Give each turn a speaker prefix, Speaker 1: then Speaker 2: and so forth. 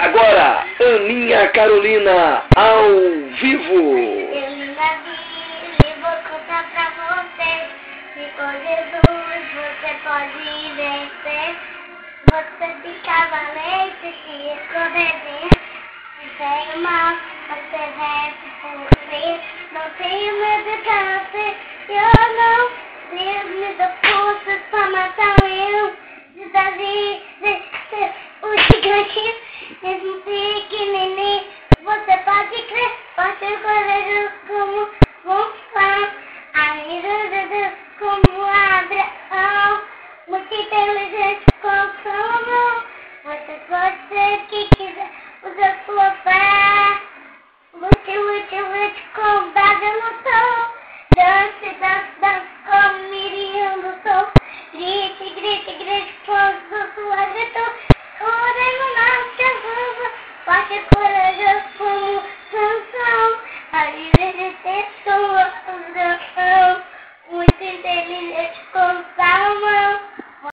Speaker 1: Agora, Aninha Carolina, ao vivo.
Speaker 2: Eu nunca vi e vou contar pra você que com Jesus você pode vencer. Você fica valente se esconder dentro. Se tem o mal, você vence por fim. Não tenho medo de câncer, eu não. Deus me dá forças pra matar o eu. De Davi, o gigante, mesmo pequenininho. Você pode crer, pode ser corajoso como Monfã. Amigo de Deus como Abraão. Muito inteligente como Salomão. Você pode ser o que quiser, usa sua fé. Lute com Davi lutou. Dance como Miriam lutou. Grite com sua vitória. Ore no nome de Jesus. Forte corajoso como Sansão. A vida de ter sua oração. Muito inteligente como